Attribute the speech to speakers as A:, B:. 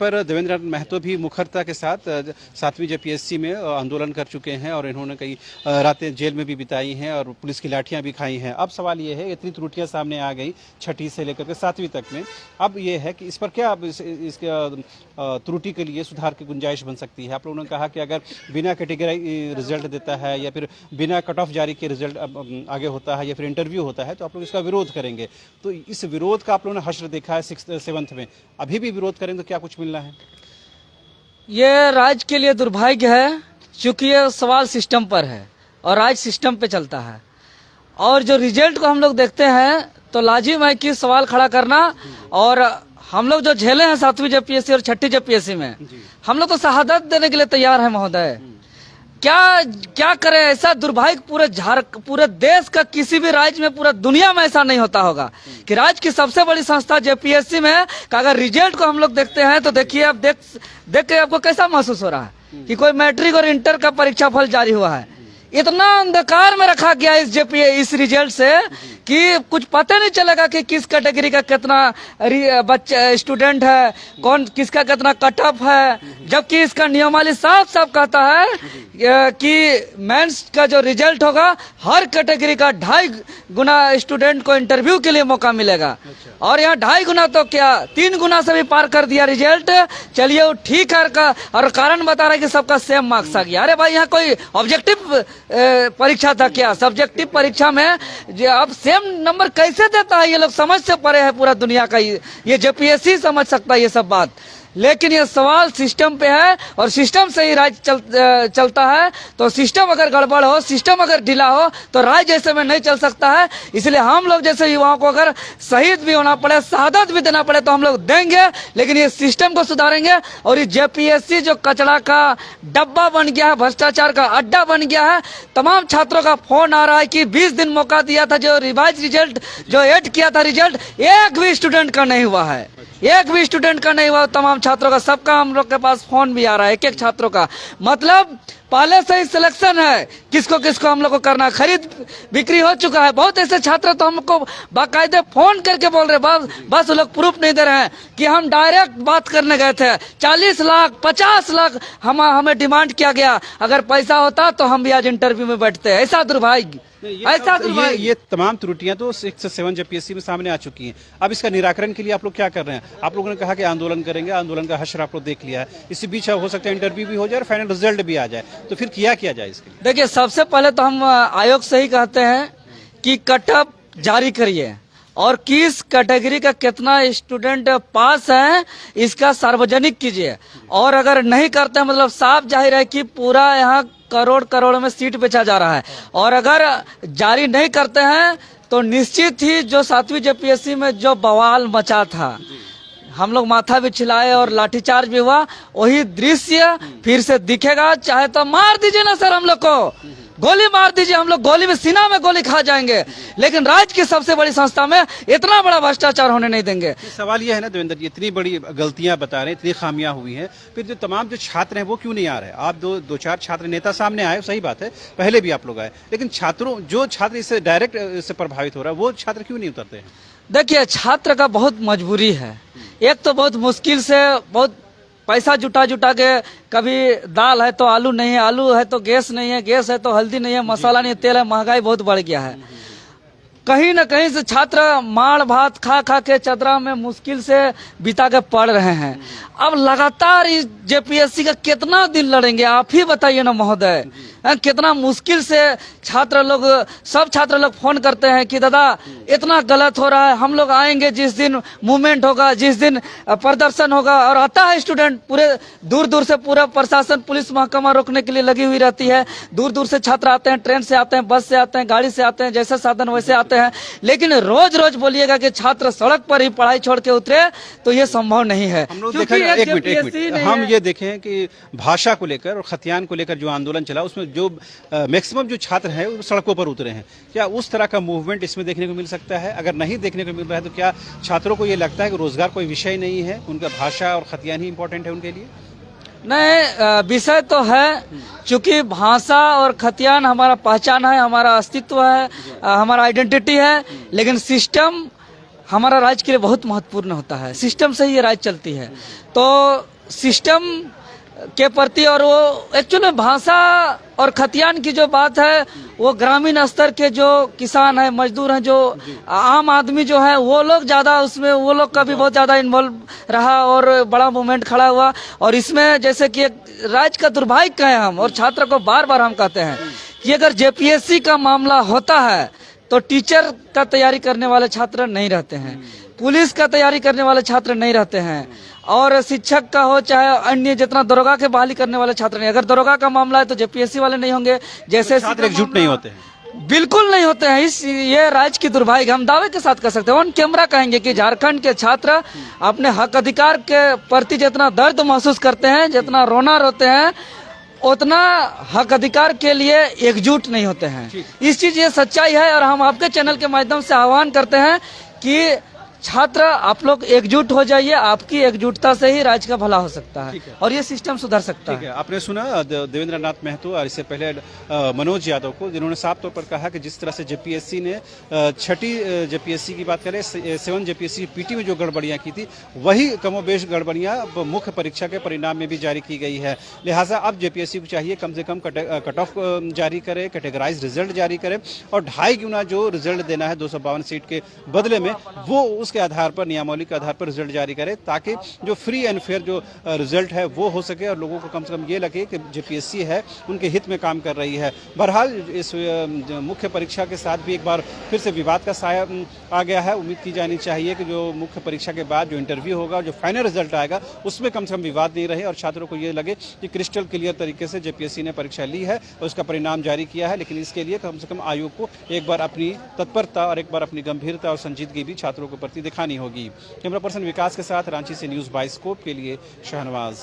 A: पर देवेंद्र महतो भी मुखरता के साथ 7वीं जेपीएससी में आंदोलन कर चुके हैं और इन्होंने कई रातें जेल में भी बिताई हैं और पुलिस की लाठियां भी खाई हैं। अब सवाल ये है, इतनी त्रुटियां सामने आ गई 6ठी से लेकर के 7वीं तक में, अब ये है कि इस पर क्या अब इसके त्रुटि के लिए सुधार की गुंजाइश बन सकती है। आप लोगों ने कहा कि अगर बिना कैटेगरी रिजल्ट देता है या फिर बिना कट ऑफ जारी के रिजल्ट आगे होता है या फिर इंटरव्यू होता है तो आप लोग इसका विरोध करेंगे। तो इस विरोध का आप लोगों ने हश्र देखा है 6th 7th में, अभी भी विरोध करेंगे तो क्या कुछ मिलना है?
B: ये राज्य के लिए दुर्भाग्य है, क्योंकि ये सवाल सिस्टम पर है और राज्य सिस्टम पे चलता है। और जो रिजल्ट को हम लोग देखते हैं तो लाजिम है कि सवाल खड़ा करना, और हम लोग जो झेले हैं 7वीं जेपीएससी और 6ठी जेपीएससी में, हम लोग तो शहादत देने के लिए तैयार हैं महोदय। क्या करें, ऐसा दुर्भाग्य पूरे देश का किसी भी राज्य में, पूरा दुनिया में ऐसा नहीं होता होगा कि राज्य की सबसे बड़ी संस्था जेपीएससी में का अगर रिजल्ट को हम लोग देखते हैं तो देखिए, आप देख के आपको कैसा महसूस हो रहा है कि कोई मैट्रिक और इंटर का परीक्षा फल जारी हुआ है। इतना अंधकार में रखा गया इस रिजल्ट से कि कुछ पता नहीं चलेगा कि किस कैटेगरी का कितना बच्चा स्टूडेंट है, कौन किसका कितना कट ऑफ है, जबकि इसका नियमावली साफ साफ कहता है कि मेंस का जो रिजल्ट होगा हर कैटेगरी का 2.5 गुना स्टूडेंट को इंटरव्यू के लिए मौका मिलेगा। और यहाँ 2.5 गुना तो क्या 3 गुना से भी पार कर दिया रिजल्ट। चलिए वो ठीक है, और कारण बता रहा है कि सबका सेम मार्क्स आ गया। अरे भाई, यहाँ कोई ऑब्जेक्टिव परीक्षा था क्या? सब्जेक्टिव परीक्षा में अब सेम नंबर कैसे देता है? ये लोग समझ से परे है पूरा दुनिया का, ये जेपीएससी समझ सकता है ये सब बात। लेकिन ये सवाल सिस्टम पे है और सिस्टम से ही राज्य चलता है। तो सिस्टम अगर गड़बड़ हो, सिस्टम अगर ढीला हो तो राज्य ऐसे में नहीं चल सकता है। इसलिए हम लोग जैसे युवाओं को अगर शहीद भी होना पड़े, शहादत भी देना पड़े तो हम लोग देंगे, लेकिन ये सिस्टम को सुधारेंगे। और ये जेपीएससी जो कचरा का डब्बा बन गया है, भ्रष्टाचार का अड्डा बन गया है, तमाम छात्रों का फोन आ रहा है कि 20 दिन मौका दिया था, जो रिवाइज रिजल्ट जो एड किया था रिजल्ट, एक भी स्टूडेंट का नहीं हुआ है, एक भी स्टूडेंट का नहीं हुआ। तमाम छात्रों का, सबका हम लोग के पास फोन भी आ रहा है, एक छात्रों का। मतलब पहले से ही सिलेक्शन है, किसको किसको हम लोग को करना, खरीद बिक्री हो चुका है। बहुत ऐसे छात्र तो हमको बाकायदे फोन करके बोल रहे, बस वो लोग प्रूफ नहीं दे रहे हैं कि हम डायरेक्ट बात करने गए थे। 40 लाख 50 लाख हमें डिमांड किया गया, अगर पैसा होता तो हम भी आज इंटरव्यू में बैठते। ऐसा दुर्भाग्य, ऐसा दुर्भाग्य।
A: ये तमाम त्रुटियां तो 6 से 7 जेपीएससी में सामने आ चुकी हैं। अब इसका निराकरण के लिए आप लोग क्या कर रहे हैं? आप लोगों ने कहा कि आंदोलन करेंगे, आंदोलन का हश्र आप लोग देख लिया है। इसी बीच हो सकता है इंटरव्यू भी हो जाए और फाइनल रिजल्ट भी आ जाए, तो फिर किया जाए इसके लिए?
B: देखिए, सबसे पहले तो हम आयोग से ही कहते हैं कि कट ऑफ जारी करिए और किस कैटेगरी का कितना स्टूडेंट पास है इसका सार्वजनिक कीजिए। और अगर नहीं करते हैं, मतलब साफ जाहिर है कि पूरा यहाँ करोड़ में सीट बेचा जा रहा है। और अगर जारी नहीं करते हैं तो निश्चित ही जो 7वीं जेपीएससी में जो बवाल मचा था, हम लोग माथा भी छिलाए और लाठीचार्ज भी हुआ, वही दृश्य फिर से दिखेगा। चाहे तो मार दीजिए ना सर, हम लोग को गोली मार दीजिए, हम लोग गोली में सीना में गोली खा जाएंगे, लेकिन राज्य की सबसे बड़ी संस्था में इतना बड़ा भ्रष्टाचार होने नहीं देंगे।
A: सवाल यह है ना देवेंद्र जी, इतनी बड़ी गलतियां बता रहे हैं, इतनी खामियां हुई हैं, फिर जो तमाम जो छात्र हैं वो क्यों नहीं आ रहे? आप दो चार छात्र नेता सामने आए, सही बात है, पहले भी आप लोग आए, लेकिन जो छात्र इससे डायरेक्ट इससे प्रभावित हो रहा है वो छात्र क्यों नहीं उतरते हैं?
B: देखिए, छात्र का बहुत मजबूरी है। एक तो बहुत मुश्किल से बहुत पैसा जुटा के, कभी दाल है तो आलू नहीं है, आलू है तो गैस नहीं है, गैस है तो हल्दी नहीं है, मसाला नहीं है, तेल है, महंगाई बहुत बढ़ गया है। कहीं न कहीं से छात्र माड़ भात खा के चदरा में मुश्किल से बिता के पढ़ रहे हैं। अब लगातार इस जेपीएससी का कितना दिन लड़ेंगे, आप ही बताइए ना महोदय। कितना मुश्किल से सब छात्र लोग फोन करते हैं कि दादा इतना गलत हो रहा है, हम लोग आएंगे जिस दिन मूवमेंट होगा, जिस दिन प्रदर्शन होगा। और आता है स्टूडेंट, पूरे दूर से पूरा प्रशासन, पुलिस महकमा रोकने के लिए लगी हुई रहती है। दूर से छात्र आते हैं, ट्रेन से आते हैं, बस से आते हैं, गाड़ी से आते हैं, जैसे साधन वैसे आते हैं। लेकिन रोज बोलिएगा कि छात्र सड़क पर ही पढ़ाई छोड़ के उतरे तो ये संभव नहीं है।
A: एक मिनट, हम ये देखें कि भाषा को लेकर और खतियान को लेकर जो आंदोलन चला, उसमें जो मैक्सिमम जो छात्र हैं वो सड़कों पर उतरे हैं। क्या उस तरह का मूवमेंट इसमें देखने को मिल सकता है? अगर नहीं देखने को मिल रहा है तो क्या छात्रों को ये लगता है कि रोजगार कोई विषय नहीं है, उनका भाषा और खतियान ही इंपॉर्टेंट है उनके लिए?
B: नहीं, विषय तो है, क्योंकि भाषा और खतियान हमारा पहचान है, हमारा अस्तित्व है, हमारा आइडेंटिटी है। लेकिन सिस्टम हमारा राज्य के लिए बहुत महत्वपूर्ण होता है। सिस्टम से ही ये राज्य चलती है। तो सिस्टम के प्रति और वो एक्चुअली भाषा और खतियान की जो बात है, वो ग्रामीण स्तर के जो किसान है, मजदूर हैं, जो आम आदमी जो है, वो लोग ज्यादा उसमें, वो लोग का भी बहुत ज्यादा इन्वॉल्व रहा और बड़ा मूवमेंट खड़ा हुआ। और इसमें जैसे कि एक राज्य का दुर्भाग्य कहें हम, और छात्र को बार बार हम कहते हैं कि अगर जेपीएससी का मामला होता है तो टीचर का तैयारी करने वाले छात्र नहीं रहते हैं, पुलिस का तैयारी करने वाले छात्र नहीं रहते हैं, और शिक्षक का हो चाहे अन्य जितना दरोगा के बहाली करने वाले छात्र नहीं। अगर दरोगा का मामला है तो जेपीएससी वाले नहीं होंगे। जैसे
A: छात्र एकजुट नहीं होते हैं,
B: बिल्कुल नहीं होते हैं। इस ये राज्य की दुर्भाग्य हम दावे के साथ कर सकते हैं, ऑन कैमरा कहेंगे कि झारखंड के छात्र अपने हक अधिकार के प्रति जितना दर्द महसूस करते हैं, जितना रोना रोते हैं, उतना हक अधिकार के लिए एकजुट नहीं होते हैं। इस चीज ये सच्चाई है। और हम आपके चैनल के माध्यम से आह्वान करते हैं कि छात्र आप लोग एकजुट हो जाइए। आपकी एकजुटता से ही राज्य का भला हो सकता है और ये सिस्टम सुधर सकता है।
A: आपने सुना देवेंद्र नाथ महतो और इससे पहले मनोज यादव को, जिन्होंने साफ तौर पर कहा कि जिस तरह से जेपीएससी ने छठी जेपीएससी की बात करें, 7 जेपीएससी पीटी में जो गड़बड़ियां की थी, वही कमोबेश गड़बड़ियां मुख्य परीक्षा के परिणाम में भी जारी की गई है। लिहाजा अब जेपीएससी को चाहिए कम से कम कट ऑफ जारी करे, कैटेगराइज रिजल्ट जारी करे और 2.5 गुना जो रिजल्ट देना है 252 सीट के बदले में, वो उसके आधार पर, नियमावली के आधार पर रिजल्ट जारी करे, ताकि जो फ्री एंड फेयर जो रिजल्ट है वो हो सके और लोगों को कम से कम ये लगे कि जेपीएससी है उनके हित में काम कर रही है। बहरहाल इस मुख्य परीक्षा के साथ भी एक बार फिर से विवाद का साया आ गया है। उम्मीद की जानी चाहिए कि जो मुख्य परीक्षा के बाद जो इंटरव्यू होगा, जो फाइनल रिजल्ट आएगा, उसमें कम से कम विवाद नहीं रहे और छात्रों को ये लगे कि क्रिस्टल क्लियर तरीके से जेपीएससी ने परीक्षा ली है और उसका परिणाम जारी किया है। लेकिन इसके लिए कम से कम आयोग को एक बार अपनी तत्परता और एक बार अपनी गंभीरता और संजीदगी भी छात्रों के प्रति दिखानी होगी। कैमरा पर्सन विकास के साथ रांची से न्यूज़ बाइस्कोप के लिए शहनवाज।